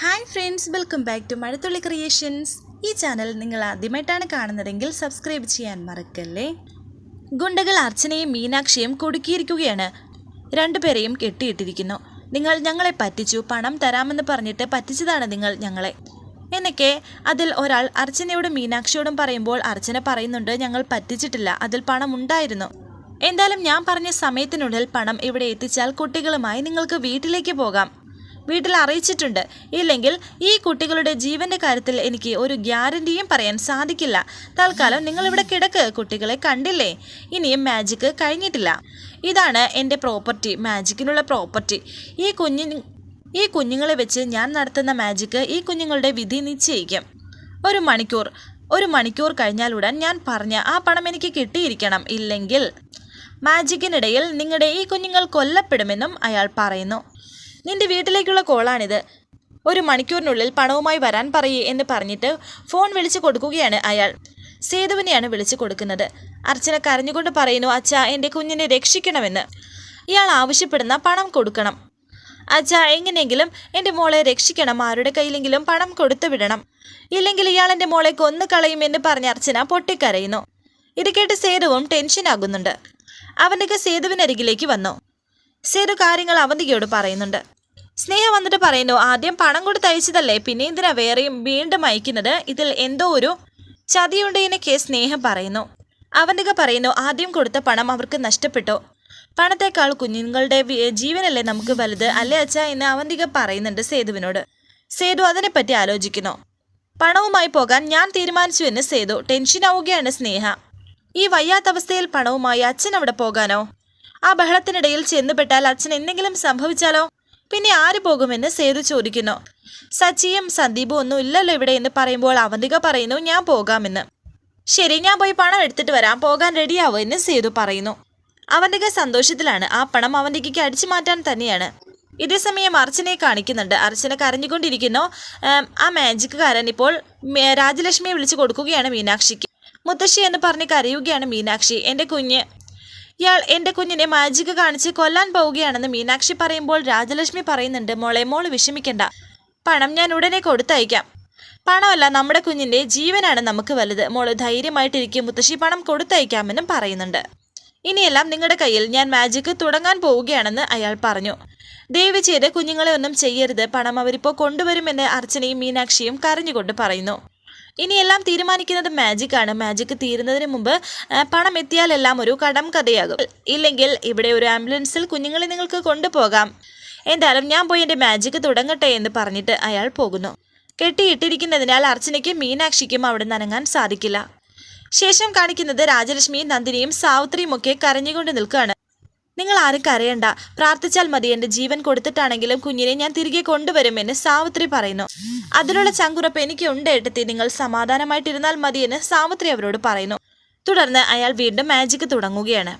Hi friends, welcome back to Mazhathulli creations. ഈ channel നിങ്ങൾ ആദ്യമായിട്ടാണ് കാണുന്നതെങ്കിൽ സബ്സ്ക്രൈബ് ചെയ്യാൻ മറക്കല്ലേ. ഗുണ്ടകൾ അർച്ചനയും മീനാക്ഷിയും കുടുക്കിയിരിക്കുകയാണ്. രണ്ടുപേരെയും കെട്ടിയിട്ടിരിക്കുന്നു. നിങ്ങൾ ഞങ്ങളെ പറ്റിച്ചു, പണം തരാമെന്ന് പറഞ്ഞിട്ട് പറ്റിച്ചതാണ് നിങ്ങൾ ഞങ്ങളെ എന്നൊക്കെ അതിൽ ഒരാൾ അർച്ചനയോടും മീനാക്ഷിയോടും പറയുമ്പോൾ അർച്ചന പറയുന്നുണ്ട്, ഞങ്ങൾ പറ്റിച്ചിട്ടില്ല, അതിൽ പണം ഉണ്ടായിരുന്നു. എന്തായാലും ഞാൻ പറഞ്ഞ സമയത്തിനുള്ളിൽ പണം ഇവിടെ എത്തിച്ചാൽ കുട്ടികളുമായി നിങ്ങൾക്ക് വീട്ടിലേക്ക് പോകാം. വീട്ടിൽ അറിയിച്ചിട്ടുണ്ട്. ഇല്ലെങ്കിൽ ഈ കുട്ടികളുടെ ജീവന്റെ കാര്യത്തിൽ എനിക്ക് ഒരു ഗ്യാരണ്ടിയും പറയാൻ സാധിക്കില്ല. തൽക്കാലം നിങ്ങളിവിടെ കിടക്ക്. കുട്ടികളെ കണ്ടില്ലേ, ഇനിയും മാജിക്ക് കഴിഞ്ഞിട്ടില്ല. ഇതാണ് എൻ്റെ പ്രോപ്പർട്ടി, മാജിക്കിനുള്ള പ്രോപ്പർട്ടി. ഈ കുഞ്ഞുങ്ങളെ വെച്ച് ഞാൻ നടത്തുന്ന മാജിക്ക് ഈ കുഞ്ഞുങ്ങളുടെ വിധി നിശ്ചയിക്കും. ഒരു മണിക്കൂർ കഴിഞ്ഞാലുടൻ ഞാൻ പറഞ്ഞ ആ പണം എനിക്ക് കിട്ടിയിരിക്കണം. ഇല്ലെങ്കിൽ മാജിക്കിനിടയിൽ നിങ്ങളുടെ ഈ കുഞ്ഞുങ്ങൾ കൊല്ലപ്പെടുമെന്നും അയാൾ പറയുന്നു. നിന്റെ വീട്ടിലേക്കുള്ള കോളാണിത്. ഒരു മണിക്കൂറിനുള്ളിൽ പണവുമായി വരാൻ പറയേ എന്ന് പറഞ്ഞിട്ട് ഫോൺ വിളിച്ചു കൊടുക്കുകയാണ് അയാൾ. സേതുവിനെയാണ് വിളിച്ചു കൊടുക്കുന്നത്. അർച്ചന കരഞ്ഞുകൊണ്ട് പറയുന്നു, അച്ഛാ, എൻ്റെ കുഞ്ഞിനെ രക്ഷിക്കണമെന്ന്. ഇയാൾ ആവശ്യപ്പെടുന്ന പണം കൊടുക്കണം. അച്ഛാ, എങ്ങനെയെങ്കിലും എൻ്റെ മോളെ രക്ഷിക്കണം, ആരുടെ കയ്യിലെങ്കിലും പണം കൊടുത്തു വിടണം, ഇല്ലെങ്കിൽ ഇയാൾ എൻ്റെ മോളെ കൊന്നു കളയുമെന്ന് പറഞ്ഞ് അർച്ചന പൊട്ടിക്കരയുന്നു. ഇത് കേട്ട് സേതുവും ടെൻഷനാകുന്നുണ്ട്. അവൻ്റെ സേതുവിനരികിലേക്ക് വന്നു. സേതു കാര്യങ്ങൾ അവന്തികയോട് പറയുന്നുണ്ട്. സ്നേഹ വന്നിട്ട് പറയുന്നു, ആദ്യം പണം കൊടുത്ത് അയച്ചതല്ലേ, പിന്നെ എന്തിനാ വേറെയും വീണ്ടും അയക്കുന്നത്? ഇതിൽ എന്തോ ഒരു ചതിയുണ്ട് എന്നൊക്കെ സ്നേഹം പറയുന്നു. അവന്തിക പറയുന്നു, ആദ്യം കൊടുത്ത പണം അവർക്ക് നഷ്ടപ്പെട്ടു. പണത്തേക്കാൾ കുഞ്ഞുങ്ങളുടെ ജീവനല്ലേ നമുക്ക് വലുത്, അല്ലേ അച്ഛാ എന്ന് അവന്തിക പറയുന്നുണ്ട് സേതുവിനോട്. സേതു അതിനെപ്പറ്റി ആലോചിക്കുന്നു. പണവുമായി പോകാൻ ഞാൻ തീരുമാനിച്ചു എന്ന് സേതു. ടെൻഷനാവുകയാണ് സ്നേഹ. ഈ വയ്യാത്ത അവസ്ഥയിൽ പണവുമായി അച്ഛൻ അവിടെ പോകാനോ? ആ ബഹളത്തിനിടയിൽ ചെന്നുപെട്ടാൽ അച്ഛൻ എന്തെങ്കിലും സംഭവിച്ചാലോ? പിന്നെ ആര് പോകുമെന്ന് സേതു ചോദിക്കുന്നു. സച്ചിയും സന്ദീപും ഒന്നും ഇല്ലല്ലോ ഇവിടെ എന്ന് പറയുമ്പോൾ അവന്തിക പറയുന്നു, ഞാൻ പോകാമെന്ന്. ശരി, ഞാൻ പോയി പണം എടുത്തിട്ട് വരാം, പോകാൻ റെഡിയാവോ എന്ന് സേതു പറയുന്നു. അവന്തിക സന്തോഷത്തിലാണ്. ആ പണം അവന്തികയ്ക്ക് അടിച്ചു മാറ്റാൻ തന്നെയാണ്. ഇതേസമയം അർച്ചനയെ കാണിക്കുന്നുണ്ട്. അർച്ചന കരഞ്ഞുകൊണ്ടിരിക്കുന്നു. ആ മാജിക്കുകാരൻ ഇപ്പോൾ രാജലക്ഷ്മിയെ വിളിച്ചു കൊടുക്കുകയാണ് മീനാക്ഷിക്ക്. മുത്തശ്ശി എന്ന് പറഞ്ഞ് കരയുകയാണ് മീനാക്ഷി. ഇയാൾ എൻ്റെ കുഞ്ഞിനെ മാജിക് കാണിച്ച് കൊല്ലാൻ പോവുകയാണെന്ന് മീനാക്ഷി പറയുമ്പോൾ രാജലക്ഷ്മി പറയുന്നുണ്ട്, മോള് വിഷമിക്കണ്ട, പണം ഞാൻ ഉടനെ കൊടുത്തയക്കാം. പണമല്ല, നമ്മുടെ കുഞ്ഞിൻ്റെ ജീവനാണ് നമുക്ക് വലുത്. മോള് ധൈര്യമായിട്ടിരിക്കും, മുത്തശ്ശി പണം കൊടുത്തയക്കാമെന്നും പറയുന്നുണ്ട്. ഇനിയെല്ലാം നിങ്ങളുടെ കയ്യിൽ, ഞാൻ മാജിക് തുടങ്ങാൻ പോവുകയാണെന്ന് അയാൾ പറഞ്ഞു. ദയവ് ചെയ്ത് കുഞ്ഞുങ്ങളെ ഒന്നും ചെയ്യരുത്, പണം അവരിപ്പോൾ കൊണ്ടുവരുമെന്ന് അർച്ചനയും മീനാക്ഷിയും കരഞ്ഞുകൊണ്ട് പറയുന്നു. ഇനിയെല്ലാം തീരുമാനിക്കുന്നത് മാജിക്കാണ്. മാജിക്ക് തീരുന്നതിന് മുമ്പ് പണം എത്തിയാലെല്ലാം ഒരു കടം കഥയാകും. ഇല്ലെങ്കിൽ ഇവിടെ ഒരു ആംബുലൻസിൽ കുഞ്ഞുങ്ങളെ നിങ്ങൾക്ക് കൊണ്ടുപോകാം. എന്തായാലും ഞാൻ പോയി എൻ്റെ മാജിക്ക് തുടങ്ങട്ടെ എന്ന് പറഞ്ഞിട്ട് അയാൾ പോകുന്നു. കെട്ടിയിട്ടിരിക്കുന്നതിനാൽ അർച്ചനയ്ക്കും മീനാക്ഷിക്കും അവിടെ നനങ്ങാൻ സാധിക്കില്ല. ശേഷം കാണിക്കുന്നത് രാജലക്ഷ്മിയും നന്ദിനിയും സാവിത്രിയും ഒക്കെ കരഞ്ഞുകൊണ്ട് നിൽക്കുകയാണ്. നിങ്ങൾ ആരും കരയണ്ട, പ്രാർത്ഥിച്ചാൽ മതി, എൻ്റെ ജീവൻ കൊടുത്തിട്ടാണെങ്കിലും കുഞ്ഞിനെ ഞാൻ തിരികെ കൊണ്ടുവരുമെന്ന് സാവിത്രി പറയുന്നു. അതിനുള്ള ചങ്കുറപ്പ് എനിക്ക് ഉണ്ട് ഏട്ടത്തി, നിങ്ങൾ സമാധാനമായിട്ടിരുന്നാൽ മതിയെന്ന് സാവിത്രി അവരോട് പറയുന്നു. തുടർന്ന് അയാൾ വീണ്ടും മാജിക്ക് തുടങ്ങുകയാണ്.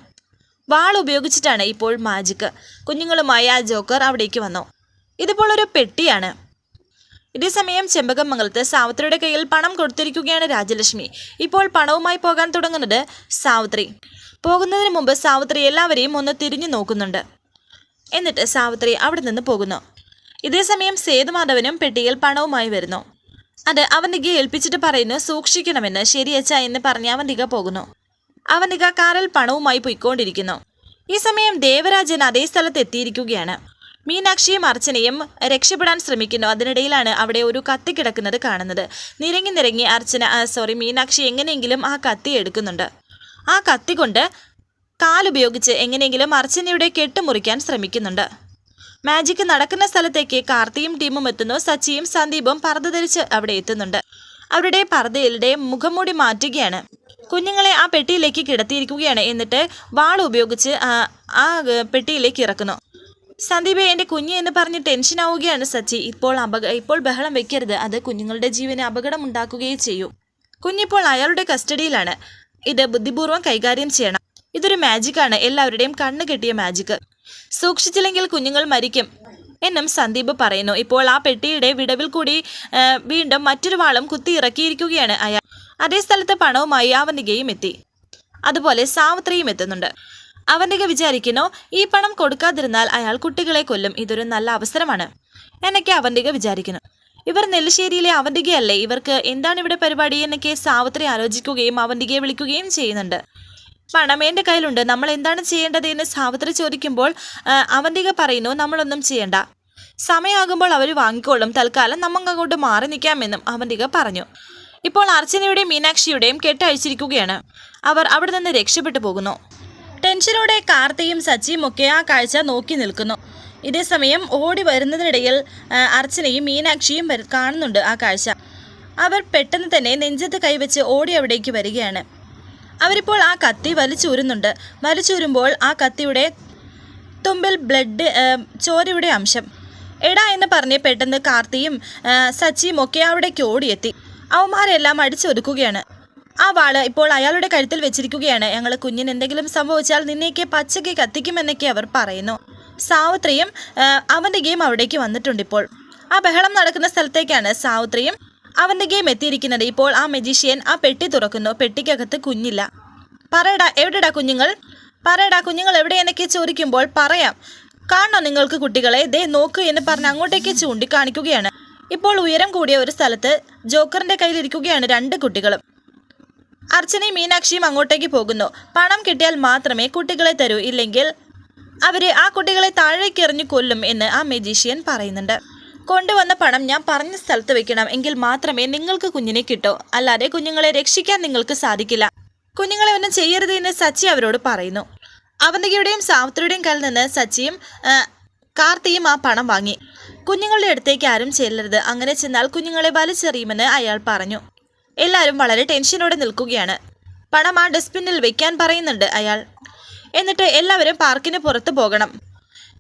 വാൾ ഉപയോഗിച്ചിട്ടാണ് ഇപ്പോൾ മാജിക്ക്. കുഞ്ഞുങ്ങളുമായി ആ ജോക്കർ അവിടേക്ക് വന്നു. ഇതിപ്പോൾ ഒരു പെട്ടിയാണ്. ഇതേസമയം ചെമ്പകമംഗലത്ത് സാവിത്രിയുടെ കയ്യിൽ പണം കൊടുത്തിരിക്കുകയാണ് രാജലക്ഷ്മി. ഇപ്പോൾ പണവുമായി പോകാൻ തുടങ്ങുന്നത് സാവിത്രി. പോകുന്നതിന് മുമ്പ് സാവിത്രി എല്ലാവരെയും ഒന്ന് തിരിഞ്ഞു നോക്കുന്നുണ്ട്. എന്നിട്ട് സാവിത്രി അവിടെ നിന്ന് പോകുന്നു. ഇതേസമയം സേതുമാധവനും പെട്ടിയിൽ പണവുമായി വരുന്നു. അത് അവന്തികയെ ഏൽപ്പിച്ചിട്ട് പറയുന്നു, സൂക്ഷിക്കണമെന്ന്. ശരിയച്ചാ എന്ന് പറഞ്ഞ് അവന്തിക പോകുന്നു. അവന്തിക കാറിൽ പണവുമായി പോയിക്കൊണ്ടിരിക്കുന്നു. ഈ സമയം ദേവരാജൻ അതേ സ്ഥലത്ത് എത്തിയിരിക്കുകയാണ്. മീനാക്ഷിയും അർച്ചനയും രക്ഷപ്പെടാൻ ശ്രമിക്കുന്നു. അതിനിടയിലാണ് അവിടെ ഒരു കത്തി കിടക്കുന്നത് കാണുന്നത്. നിരങ്ങി മീനാക്ഷി എങ്ങനെയെങ്കിലും ആ കത്തി എടുക്കുന്നുണ്ട്. ആ കത്തി കൊണ്ട് കാലുപയോഗിച്ച് എങ്ങനെയെങ്കിലും അർച്ചനയുടെ കെട്ടുമുറിക്കാൻ ശ്രമിക്കുന്നുണ്ട്. മാജിക്ക് നടക്കുന്ന സ്ഥലത്തേക്ക് കാർത്തിയും ടീമും എത്തുന്നു. സച്ചിയും സന്ദീപും പർദ്ദ ധരിച്ച് അവിടെ എത്തുന്നുണ്ട്. അവരുടെ പർദ്ദയുടെ മുഖംമൂടി മാറ്റുകയാണ്. കുഞ്ഞുങ്ങളെ ആ പെട്ടിയിലേക്ക് കിടത്തിയിരിക്കുകയാണ്. എന്നിട്ട് വാൾ ഉപയോഗിച്ച് ആ പെട്ടിയിലേക്ക് ഇറക്കുന്നു. സന്ദീപ്, എൻ്റെ കുഞ്ഞ് എന്ന് പറഞ്ഞ് ടെൻഷനാവുകയാണ് സച്ചി. ഇപ്പോൾ ബഹളം വെക്കരുത്, അത് കുഞ്ഞുങ്ങളുടെ ജീവന് അപകടം ഉണ്ടാക്കുകയേ ചെയ്യൂ. കുഞ്ഞിപ്പോൾ അയാളുടെ കസ്റ്റഡിയിലാണ്. ഇത് ബുദ്ധിപൂർവ്വം കൈകാര്യം ചെയ്യണം. ഇതൊരു മാജിക്കാണ്, എല്ലാവരുടെയും കണ്ണ് കെട്ടിയ മാജിക്ക്. സൂക്ഷിച്ചില്ലെങ്കിൽ കുഞ്ഞുങ്ങൾ മരിക്കും എന്നും സന്ദീപ് പറയുന്നു. ഇപ്പോൾ ആ പെട്ടിയുടെ വിടവിൽ കൂടി വീണ്ടും മറ്റൊരു വാളും കുത്തി ഇറക്കിയിരിക്കുകയാണ് അയാൾ. അതേ സ്ഥലത്ത് പണവുമായി അവന്തികയും എത്തി. അതുപോലെ സാവിത്രിയും എത്തുന്നുണ്ട്. അവന്തിക വിചാരിക്കുന്നു, ഈ പണം കൊടുക്കാതിരുന്നാൽ അയാൾ കുട്ടികളെ കൊല്ലും, ഇതൊരു നല്ല അവസരമാണ് എന്നൊക്കെ അവന്തിക വിചാരിക്കുന്നു. ഇവർ നെല്ലിശ്ശേരിയിലെ അവന്തികയല്ലേ, ഇവർക്ക് എന്താണ് ഇവിടെ പരിപാടി എന്നൊക്കെ സാവിത്രി ആലോചിക്കുകയും അവന്തികയെ വിളിക്കുകയും ചെയ്യുന്നുണ്ട്. പണം എൻ്റെ കയ്യിലുണ്ട്, നമ്മൾ എന്താണ് ചെയ്യേണ്ടത് എന്ന് സാവിത്രി ചോദിക്കുമ്പോൾ അവന്തിക പറയുന്നു, നമ്മളൊന്നും ചെയ്യണ്ട, സമയമാകുമ്പോൾ അവർ വാങ്ങിക്കോളും, തൽക്കാലം നമുക്ക് അങ്ങോട്ട് മാറി നിൽക്കാമെന്നും അവന്തിക പറഞ്ഞു. ഇപ്പോൾ അർച്ചനയുടെയും മീനാക്ഷിയുടെയും കെട്ടഴിച്ചിരിക്കുകയാണ്. അവർ അവിടെ നിന്ന് രക്ഷപ്പെട്ടു പോകുന്നു. ടെൻഷനോടെ കാർത്തിയും സച്ചിയും ഒക്കെ ആ കാഴ്ച നോക്കി നിൽക്കുന്നു. ഇതേസമയം ഓടി വരുന്നതിനിടയിൽ അർച്ചനയും മീനാക്ഷിയും കാണുന്നുണ്ട് ആ കാഴ്ച. അവർ പെട്ടെന്ന് തന്നെ നെഞ്ചത്ത് കൈവച്ച് ഓടി അവിടേക്ക് വരികയാണ്. അവരിപ്പോൾ ആ കത്തി വലിച്ചൂരുന്നുണ്ട്. വലിച്ചൂരുമ്പോൾ ആ കത്തിയുടെ തുമ്പിൽ ബ്ലഡ്, ചോരയുടെ അംശം. എടാ എന്ന് പറഞ്ഞ് പെട്ടെന്ന് കാർത്തിയും സച്ചിയും ഒക്കെ അവിടേക്ക് ഓടിയെത്തി. അവന്മാരെല്ലാം അടിച്ചൊതുക്കുകയാണ്. ആ വാള് ഇപ്പോൾ അയാളുടെ കഴുത്തിൽ വെച്ചിരിക്കുകയാണ്. ഞങ്ങൾ കുഞ്ഞിന് എന്തെങ്കിലും സംഭവിച്ചാൽ നിന്നെയൊക്കെ പച്ചയ്ക്ക് കത്തിക്കുമെന്നൊക്കെ അവർ പറയുന്നു. സാവിത്രിയും അവന്തികയും അവിടേക്ക് വന്നിട്ടുണ്ട്. ഇപ്പോൾ ആ ബഹളം നടക്കുന്ന സ്ഥലത്തേക്കാണ് സാവിത്രിയും അവന്തികയും എത്തിയിരിക്കുന്നത്. ഇപ്പോൾ ആ മജീഷ്യൻ ആ പെട്ടി തുറക്കുന്നു. പെട്ടിക്കകത്ത് കുഞ്ഞില്ല. പറയടാ, എവിടെടാ കുഞ്ഞുങ്ങൾ, പറയടാ കുഞ്ഞുങ്ങൾ എവിടെയെന്നൊക്കെ ചോദിക്കുമ്പോൾ പറയാം, കാണണോ നിങ്ങൾക്ക് കുട്ടികളെ, ദേ നോക്ക് എന്ന് പറഞ്ഞ് അങ്ങോട്ടേക്ക് ചൂണ്ടിക്കാണിക്കുകയാണ്. ഇപ്പോൾ ഉയരം കൂടിയ ഒരു സ്ഥലത്ത് ജോക്കറിന്റെ കയ്യിലിരിക്കുകയാണ് 2 കുട്ടികളും. അർച്ചനയും മീനാക്ഷിയും അങ്ങോട്ടേക്ക് പോകുന്നു. പണം കിട്ടിയാൽ മാത്രമേ കുട്ടികളെ തരൂ, ഇല്ലെങ്കിൽ അവര് ആ കുട്ടികളെ താഴേക്ക് എറിഞ്ഞു കൊല്ലും എന്ന് ആ മജീഷ്യൻ പറയുന്നുണ്ട്. കൊണ്ടുവന്ന പണം ഞാൻ പറഞ്ഞ സ്ഥലത്ത് വെക്കണം, എങ്കിൽ മാത്രമേ നിങ്ങൾക്ക് കുഞ്ഞിനെ കിട്ടൂ, അല്ലാതെ കുഞ്ഞുങ്ങളെ രക്ഷിക്കാൻ നിങ്ങൾക്ക് സാധിക്കില്ല. കുഞ്ഞുങ്ങളെ ഒന്നും ചെയ്യരുത് എന്ന് സച്ചി അവരോട് പറയുന്നു. അവന്തികയുടെയും സാവിത്രിയുടെയും കയ്യിൽ നിന്ന് സച്ചിയും കാർത്തിയും ആ പണം വാങ്ങി. കുഞ്ഞുങ്ങളുടെ അടുത്തേക്ക് ആരും ചെല്ലരുത്, അങ്ങനെ ചെന്നാൽ കുഞ്ഞുങ്ങളെ വലിച്ചെറിയുമെന്ന് അയാൾ പറഞ്ഞു. എല്ലാവരും വളരെ ടെൻഷനോടെ നിൽക്കുകയാണ്. പണം ആ ഡസ്റ്റ്ബിന്നിൽ വെക്കാൻ പറയുന്നുണ്ട് അയാൾ. എന്നിട്ട് എല്ലാവരും പാർക്കിന് പുറത്ത് പോകണം.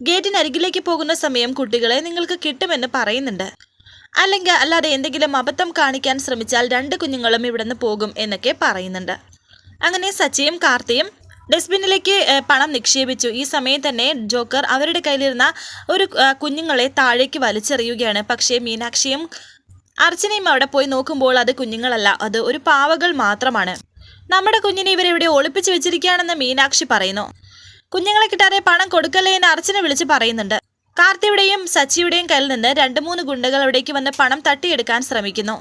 ഗേറ്റിനരികിലേക്ക് പോകുന്ന സമയം കുട്ടികളെ നിങ്ങൾക്ക് കിട്ടുമെന്ന് പറയുന്നുണ്ട്. അല്ലാതെ എന്തെങ്കിലും അബദ്ധം കാണിക്കാൻ ശ്രമിച്ചാൽ 2 കുഞ്ഞുങ്ങളും ഇവിടെ നിന്ന് പോകും എന്നൊക്കെ പറയുന്നുണ്ട്. അങ്ങനെ സച്ചിയും കാർത്തിയും ഡസ്റ്റ്ബിന്നിലേക്ക് പണം നിക്ഷേപിച്ചു. ഈ സമയം തന്നെ ജോക്കർ അവരുടെ കയ്യിലിരുന്ന ഒരു കുഞ്ഞുങ്ങളെ താഴേക്ക് വലിച്ചെറിയുകയാണ്. പക്ഷേ മീനാക്ഷിയും അർച്ചനയും അവിടെ പോയി നോക്കുമ്പോൾ അത് കുഞ്ഞുങ്ങളല്ല, അത് ഒരു പാവകൾ മാത്രമാണ്. നമ്മുടെ കുഞ്ഞിനെ ഇവരെവിടെ ഒളിപ്പിച്ചു വെച്ചിരിക്കുകയാണെന്ന് മീനാക്ഷി പറയുന്നു. കുഞ്ഞുങ്ങളെ കിട്ടാതെ പണം കൊടുക്കല്ലേ എന്ന് അർച്ചന വിളിച്ച് പറയുന്നുണ്ട്. കാർത്തിയുടെയും സച്ചിയുടെയും കയ്യിൽ നിന്ന് 2-3 ഗുണ്ടകൾ അവിടേക്ക് വന്ന് പണം തട്ടിയെടുക്കാൻ ശ്രമിക്കുന്നു.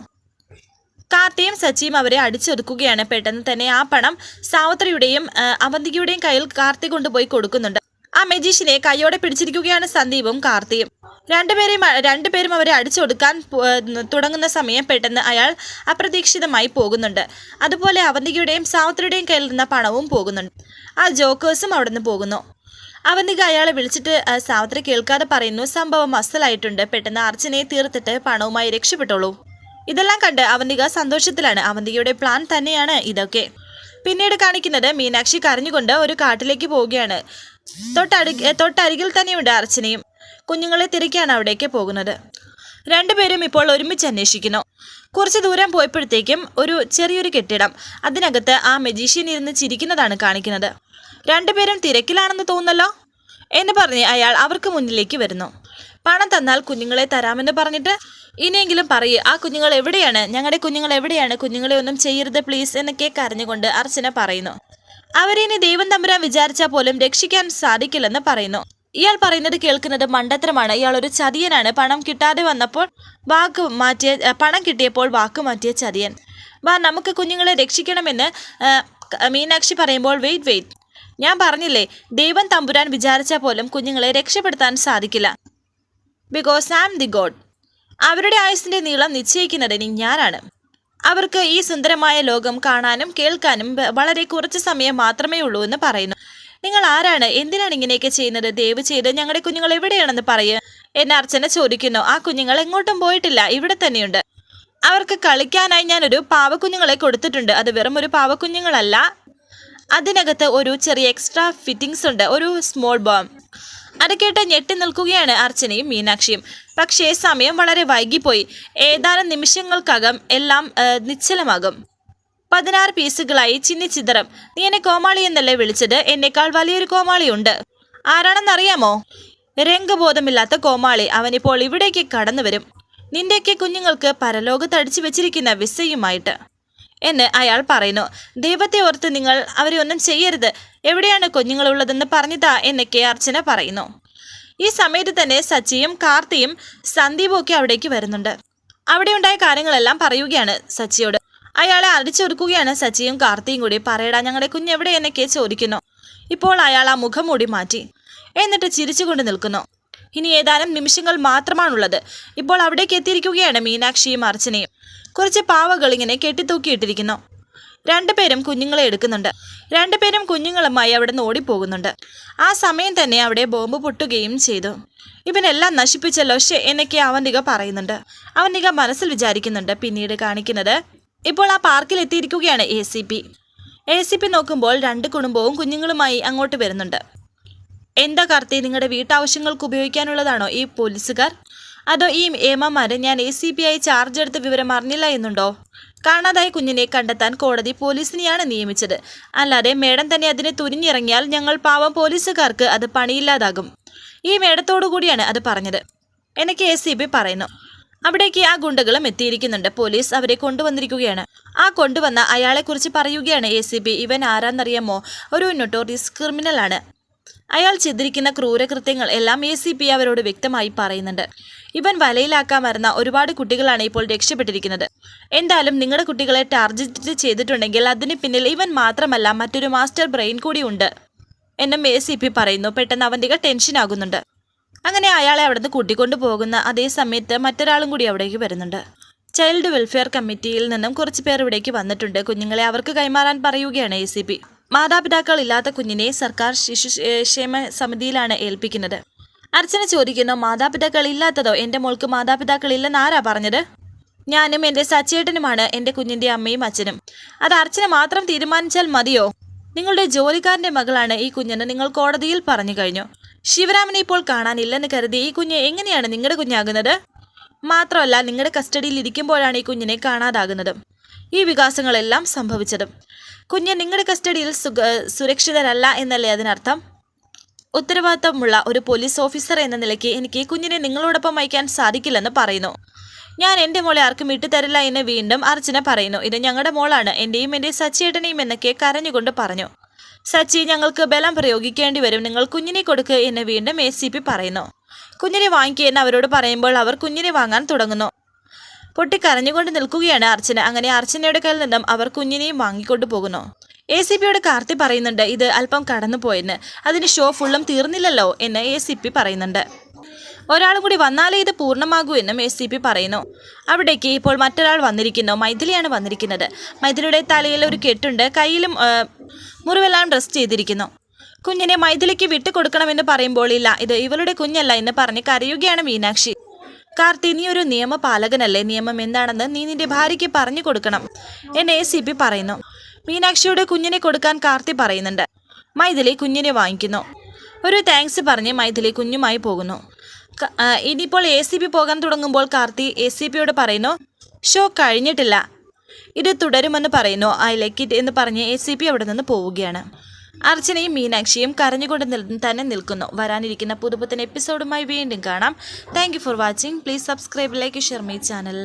കാർത്തിയും സച്ചിയും അവരെ അടിച്ചൊതുക്കുകയാണ്. പെട്ടെന്ന് തന്നെ ആ പണം സാവിത്രിയുടെയും അവന്തികയുടെയും കയ്യിൽ കാർത്തി കൊണ്ടുപോയി കൊടുക്കുന്നുണ്ട്. ആ മജീഷ്യനെ കൈയോടെ പിടിച്ചിരിക്കുകയാണ് സന്ദീപും കാർത്തിയും. രണ്ടുപേരും അവരെ അടിച്ചൊടുക്കാൻ തുടങ്ങുന്ന സമയം പെട്ടെന്ന് അയാൾ അപ്രതീക്ഷിതമായി പോകുന്നുണ്ട്. അതുപോലെ അവന്തികയുടെയും സാവിത്രിയുടെയും കയ്യിൽ നിന്ന പണവും പോകുന്നുണ്ട്. ആ ജോക്കേഴ്സും അവിടെ നിന്ന് പോകുന്നു. അവന്തിക അയാളെ വിളിച്ചിട്ട് സാവിത്രി കേൾക്കാതെ പറയുന്നു, സംഭവം അസലായിട്ടുണ്ട്, പെട്ടെന്ന് അർച്ചനയെ തീർത്തിട്ട് പണവുമായി രക്ഷപ്പെട്ടോളൂ. ഇതെല്ലാം കണ്ട് അവന്തിക സന്തോഷത്തിലാണ്. അവന്തികയുടെ പ്ലാൻ തന്നെയാണ് ഇതൊക്കെ. പിന്നീട് കാണിക്കുന്നത് മീനാക്ഷി കരഞ്ഞുകൊണ്ട് ഒരു കാട്ടിലേക്ക് പോവുകയാണ്. തൊട്ടരികിൽ തന്നെയുണ്ട് അർച്ചനയും. കുഞ്ഞുങ്ങളെ തിരക്കാണ് അവിടേക്ക് പോകുന്നത്. 2 പേരും ഇപ്പോൾ ഒരുമിച്ച് അന്വേഷിക്കുന്നു. കുറച്ച് ദൂരം പോയപ്പോഴത്തേക്കും ഒരു ചെറിയൊരു കെട്ടിടം, അതിനകത്ത് ആ മജീഷ്യൻ ഇരുന്ന് ചിരിക്കുന്നതാണ് കാണിക്കുന്നത്. 2 പേരും തിരക്കിലാണെന്ന് തോന്നുന്നല്ലോ എന്ന് പറഞ്ഞ് അയാൾ അവർക്ക് മുന്നിലേക്ക് വരുന്നു. പണം തന്നാൽ കുഞ്ഞുങ്ങളെ തരാമെന്ന് പറഞ്ഞിട്ട് ഇനിയെങ്കിലും പറയൂ, ആ കുഞ്ഞുങ്ങൾ എവിടെയാണ്, ഞങ്ങളുടെ കുഞ്ഞുങ്ങൾ എവിടെയാണ്, കുഞ്ഞുങ്ങളെ ഒന്നും ചെയ്യരുത് പ്ലീസ് എന്നൊക്കെ കരഞ്ഞുകൊണ്ട് അർച്ചന പറയുന്നു. അവരിനി ദൈവം തമ്പുരാൻ വിചാരിച്ചാൽ പോലും രക്ഷിക്കാൻ സാധിക്കില്ലെന്ന് പറയുന്നു. ഇയാൾ പറയുന്നത് കേൾക്കുന്നത് മണ്ടത്തരമാണ്, ഇയാൾ ഒരു ചതിയനാണ്. പണം കിട്ടാതെ വന്നപ്പോൾ പണം കിട്ടിയപ്പോൾ വാക്ക് മാറ്റിയ ചതിയൻ. വാ, നമുക്ക് കുഞ്ഞുങ്ങളെ രക്ഷിക്കണമെന്ന് മീനാക്ഷി പറയുമ്പോൾ വെയിറ്റ്, ഞാൻ പറഞ്ഞില്ലേ, ദൈവം തമ്പുരാൻ വിചാരിച്ചാൽ പോലും കുഞ്ഞുങ്ങളെ രക്ഷപ്പെടുത്താൻ സാധിക്കില്ല. Because I am the God. അവരുടെ ആയുസിന്റെ നീളം നിശ്ചയിക്കുന്നത് ഞാനാണ്. അവർക്ക് ഈ സുന്ദരമായ ലോകം കാണാനും കേൾക്കാനും വളരെ കുറച്ച് സമയം മാത്രമേ ഉള്ളൂ എന്ന് പറയുന്നു. നിങ്ങൾ ആരാണ്, എന്തിനാണ് ഇങ്ങനെയൊക്കെ ചെയ്യുന്നത്, ദയവ് ചെയ്ത് ഞങ്ങളുടെ കുഞ്ഞുങ്ങൾ എവിടെയാണെന്ന് പറയൂ എന്ന് അർച്ചന ചോദിക്കുന്നു. ആ കുഞ്ഞുങ്ങൾ എങ്ങോട്ടും പോയിട്ടില്ല, ഇവിടെ തന്നെയുണ്ട്. അവർക്ക് കളിക്കാനായി ഞാനൊരു പാവക്കുഞ്ഞുങ്ങളെ കൊടുത്തിട്ടുണ്ട്. അത് വെറും ഒരു പാവക്കുഞ്ഞുങ്ങളല്ല, അതിനകത്ത് ഒരു ചെറിയ എക്സ്ട്രാ ഫിറ്റിംഗ്സ് ഉണ്ട്, ഒരു സ്മോൾ ബോംബ്. അത് കേട്ട് ഞെട്ടി നിൽക്കുകയാണ് അർച്ചനയും മീനാക്ഷിയും. പക്ഷേ സമയം വളരെ വൈകിപ്പോയി. ഏതാനും നിമിഷങ്ങൾക്കകം എല്ലാം നിശ്ചലമാകും. 16 പീസുകളായി ചിന്നിച്ചിതറും. നീ എന്നെ കോമാളി എന്നല്ലേ വിളിച്ചത്? എന്നേക്കാൾ വലിയൊരു കോമാളിയുണ്ട്. ആരാണെന്നറിയാമോ? രംഗബോധമില്ലാത്ത കോമാളി. അവനിപ്പോൾ ഇവിടേക്ക് കടന്നു വരും, നിന്റെയൊക്കെ കുഞ്ഞുങ്ങൾക്ക് പരലോകത്ത് അടിച്ചു വെച്ചിരിക്കുന്ന വിസയുമായിട്ട് എന്ന് അയാൾ പറയുന്നു. ദൈവത്തെ ഓർത്ത് നിങ്ങൾ അവരെ ഒന്നും ചെയ്യരുത്, എവിടെയാണ് കുഞ്ഞുങ്ങളുള്ളതെന്ന് പറഞ്ഞിതാ എന്നൊക്കെ അർച്ചന പറയുന്നു. ഈ സമയത്ത് തന്നെ സച്ചിയും കാർത്തിയും സന്ദീപും ഒക്കെ അവിടേക്ക് വരുന്നുണ്ട്. അവിടെ ഉണ്ടായ കാര്യങ്ങളെല്ലാം പറയുകയാണ് സച്ചിയോട്. അയാളെ അടിച്ചൊരുക്കുകയാണ് സച്ചിയും കാർത്തിയും കൂടി. പറയടാ ഞങ്ങളുടെ കുഞ്ഞെവിടെ എന്നൊക്കെ ചോദിക്കുന്നു. ഇപ്പോൾ അയാൾ ആ മുഖം മൂടി മാറ്റി. എന്നിട്ട് ചിരിച്ചുകൊണ്ട് നിൽക്കുന്നു. ഇനി ഏതാനും നിമിഷങ്ങൾ മാത്രമാണുള്ളത്. ഇപ്പോൾ അവിടേക്ക് എത്തിയിരിക്കുകയാണ് മീനാക്ഷിയും അർച്ചനയും. കുറച്ച് പാവകൾ ഇങ്ങനെ കെട്ടിത്തൂക്കിയിട്ടിരിക്കുന്നു. രണ്ടുപേരും കുഞ്ഞുങ്ങളെ എടുക്കുന്നുണ്ട്. രണ്ടുപേരും കുഞ്ഞുങ്ങളുമായി അവിടെ നിന്ന് ഓടിപ്പോകുന്നുണ്ട്. ആ സമയം തന്നെ അവിടെ ബോംബ് പൊട്ടുകയും ചെയ്തു. ഇവനെല്ലാം നശിപ്പിച്ചല്ലോ എന്നൊക്കെ അവന്തിക പറയുന്നുണ്ട്. അവന്തിക മനസ്സിൽ വിചാരിക്കുന്നുണ്ട്. പിന്നീട് കാണിക്കുന്നത് ഇപ്പോൾ ആ പാർക്കിൽ എത്തിയിരിക്കുകയാണ് ACP നോക്കുമ്പോൾ രണ്ട് കുടുംബവും കുഞ്ഞുങ്ങളുമായി അങ്ങോട്ട് വരുന്നുണ്ട്. എന്താ കാർത്തി, നിങ്ങളുടെ വീട്ടാവശ്യങ്ങൾക്ക് ഉപയോഗിക്കാനുള്ളതാണോ ഈ പോലീസുകാർ? അതോ ഈ ഏമാമാര് ഞാൻ ACP ആയി ചാർജ് എടുത്ത വിവരം അറിഞ്ഞില്ല എന്നുണ്ടോ? കാണാതായ കുഞ്ഞിനെ കണ്ടെത്താൻ കോടതി പോലീസിനെയാണ് നിയമിച്ചത്. അല്ലാതെ മേഡം തന്നെ അതിന് തുനിഞ്ഞിറങ്ങിയാൽ ഞങ്ങൾ പാവം പോലീസുകാർക്ക് അത് പണിയില്ലാതാകും. ഈ മേഡത്തോടു കൂടിയാണ് അത് പറഞ്ഞത് എനിക്ക് ACP പറയുന്നു. അവിടേക്ക് ആ ഗുണ്ടകളും എത്തിയിരിക്കുന്നുണ്ട്. പോലീസ് അവരെ കൊണ്ടുവന്നിരിക്കുകയാണ്. ആ കൊണ്ടുവന്ന അയാളെക്കുറിച്ച് പറയുകയാണ് ACP. ഇവൻ ആരാന്നറിയാമോ? ഒരു നൊട്ടോറിയസ് ക്രിമിനലാണ്. അയാൾ ചെയ്തിരിക്കുന്ന ക്രൂരകൃത്യങ്ങൾ എല്ലാം ACP അവരോട് വ്യക്തമായി പറയുന്നുണ്ട്. ഇവൻ വലയിലാക്കാൻ വരുന്ന ഒരുപാട് കുട്ടികളാണ് ഇപ്പോൾ രക്ഷപ്പെട്ടിരിക്കുന്നത്. എന്തായാലും നിങ്ങളുടെ കുട്ടികളെ ടാർഗറ്റ് ചെയ്തിട്ടുണ്ടെങ്കിൽ അതിന് പിന്നിൽ ഇവൻ മാത്രമല്ല മറ്റൊരു മാസ്റ്റർ ബ്രെയിൻ കൂടി ഉണ്ട് എന്നും ACP പറയുന്നു. പെട്ടെന്ന് അവന്തിക ടെൻഷൻ ആകുന്നുണ്ട്. അങ്ങനെ അയാളെ അവിടുന്ന് കൂട്ടിക്കൊണ്ടു പോകുന്ന അതേ സമയത്ത് മറ്റൊരാളും കൂടി അവിടേക്ക് വരുന്നുണ്ട്. ചൈൽഡ് വെൽഫെയർ കമ്മിറ്റിയിൽ നിന്നും കുറച്ച് പേർ ഇവിടേക്ക് വന്നിട്ടുണ്ട്. കുഞ്ഞുങ്ങളെ അവർക്ക് കൈമാറാൻ പറയുകയാണ് ACP. മാതാപിതാക്കൾ ഇല്ലാത്ത കുഞ്ഞിനെ സർക്കാർ ശിശുക്ഷേമ സമിതിയിലാണ് ഏൽപ്പിക്കുന്നത്. അർച്ചന ചോദിക്കുന്നു, മാതാപിതാക്കൾ ഇല്ലാത്തതോ? എൻ്റെ മോൾക്ക് മാതാപിതാക്കൾ ഇല്ലെന്ന് ആരാ പറഞ്ഞത്? ഞാനും എൻ്റെ സച്ചേട്ടനുമാണ് എൻ്റെ കുഞ്ഞിൻ്റെ അമ്മയും അച്ഛനും. അത് അർച്ചന മാത്രം തീരുമാനിച്ചാൽ മതിയോ? നിങ്ങളുടെ ജോലിക്കാരൻ്റെ മകളാണ് ഈ കുഞ്ഞെന്ന് നിങ്ങൾ കോടതിയിൽ പറഞ്ഞു കഴിഞ്ഞു. ശിവരാമനെ ഇപ്പോൾ കാണാനില്ലെന്ന് കരുതി ഈ കുഞ്ഞ് എങ്ങനെയാണ് നിങ്ങളുടെ കുഞ്ഞാകുന്നത്? മാത്രമല്ല നിങ്ങളുടെ കസ്റ്റഡിയിൽ ഇരിക്കുമ്പോഴാണ് ഈ കുഞ്ഞിനെ കാണാതാകുന്നതും ഈ വികാസങ്ങളെല്ലാം സംഭവിച്ചതും. കുഞ്ഞ് നിങ്ങളുടെ കസ്റ്റഡിയിൽ സുരക്ഷിതരല്ല എന്നല്ലേ അതിനർത്ഥം? ഉത്തരവാദിത്തമുള്ള ഒരു പോലീസ് ഓഫീസർ എന്ന നിലയ്ക്ക് എനിക്ക് കുഞ്ഞിനെ നിങ്ങളോടൊപ്പം അയക്കാൻ സാധിക്കില്ലെന്ന് പറയുന്നു. ഞാൻ എൻ്റെ മോളെ ആർക്കും വിട്ടുതരില്ല എന്ന് വീണ്ടും അർച്ചന പറയുന്നു. ഇത് ഞങ്ങളുടെ മോളാണ്, എൻ്റെയും എൻ്റെ സച്ചിയേട്ടനെയും എന്നൊക്കെ കരഞ്ഞുകൊണ്ട് പറഞ്ഞു. സച്ചി, ഞങ്ങൾക്ക് ബലം പ്രയോഗിക്കേണ്ടി വരും, നിങ്ങൾ കുഞ്ഞിനെ കൊടുക്കുക എന്ന് വീണ്ടും ACP പറയുന്നു. കുഞ്ഞിനെ വാങ്ങിക്കുക എന്ന് അവരോട് പറയുമ്പോൾ അവർ കുഞ്ഞിനെ വാങ്ങാൻ തുടങ്ങുന്നു. പൊട്ടിക്കരഞ്ഞുകൊണ്ട് നിൽക്കുകയാണ് അർച്ചന. അങ്ങനെ അർച്ചനയുടെ കയ്യിൽ നിന്നും അവർ കുഞ്ഞിനെയും വാങ്ങിക്കൊണ്ടു പോകുന്നു. ACPയോട് കാർത്തി പറയുന്നുണ്ട്, ഇത് അല്പം കടന്നുപോയെന്ന്. അതിന് ഷോ ഫുള്ളും തീർന്നില്ലല്ലോ എന്ന് ACP പറയുന്നുണ്ട്. ഒരാളും കൂടി വന്നാലേ ഇത് പൂർണ്ണമാകൂ എന്നും ACP പറയുന്നു. അവിടേക്ക് ഇപ്പോൾ മറ്റൊരാൾ വന്നിരിക്കുന്നു. മൈഥിലിയാണ് വന്നിരിക്കുന്നത്. മൈഥിലിയുടെ തലയിൽ ഒരു കെട്ടുണ്ട്, കയ്യിലും മുറിവെല്ലാം ഡ്രസ് ചെയ്തിരിക്കുന്നു. കുഞ്ഞിനെ മൈഥിലിക്ക് വിട്ടുകൊടുക്കണമെന്ന് പറയുമ്പോൾ ഇല്ല, ഇത് ഇവളുടെ കുഞ്ഞല്ല എന്ന് പറഞ്ഞ് കരയുകയാണ് മീനാക്ഷി. കാർത്തി, നീ ഒരു നിയമപാലകനല്ലേ? നിയമം എന്താണെന്ന് നീ നിന്റെ ഭാര്യയ്ക്ക് പറഞ്ഞു കൊടുക്കണം എന്ന് ACP പറയുന്നു. മീനാക്ഷിയുടെ കുഞ്ഞിനെ കൊടുക്കാൻ കാർത്തി പറയുന്നുണ്ട്. മൈഥിലി കുഞ്ഞിനെ വാങ്ങിക്കുന്നു. ഒരു താങ്ക്സ് പറഞ്ഞ് മൈഥിലി കുഞ്ഞുമായി പോകുന്നു. ഇനിയിപ്പോൾ ACP പോകാൻ തുടങ്ങുമ്പോൾ കാർത്തി ACPയോട് പറയുന്നു, ഷോ കഴിഞ്ഞിട്ടില്ല, ഇത് തുടരുമെന്ന് പറയുന്നു. ഐ ലൈക്ക് ഇറ്റ് എന്ന് പറഞ്ഞ് ACP അവിടെ നിന്ന് പോവുകയാണ്. അർച്ചനയും മീനാക്ഷിയും കരഞ്ഞുകൊണ്ട് തന്നെ നിൽക്കുന്നു. വരാനിരിക്കുന്ന പുതുപുത്തൻ എപ്പിസോഡുമായി വീണ്ടും കാണാം. Thank you for watching. Please subscribe, like, share my channel.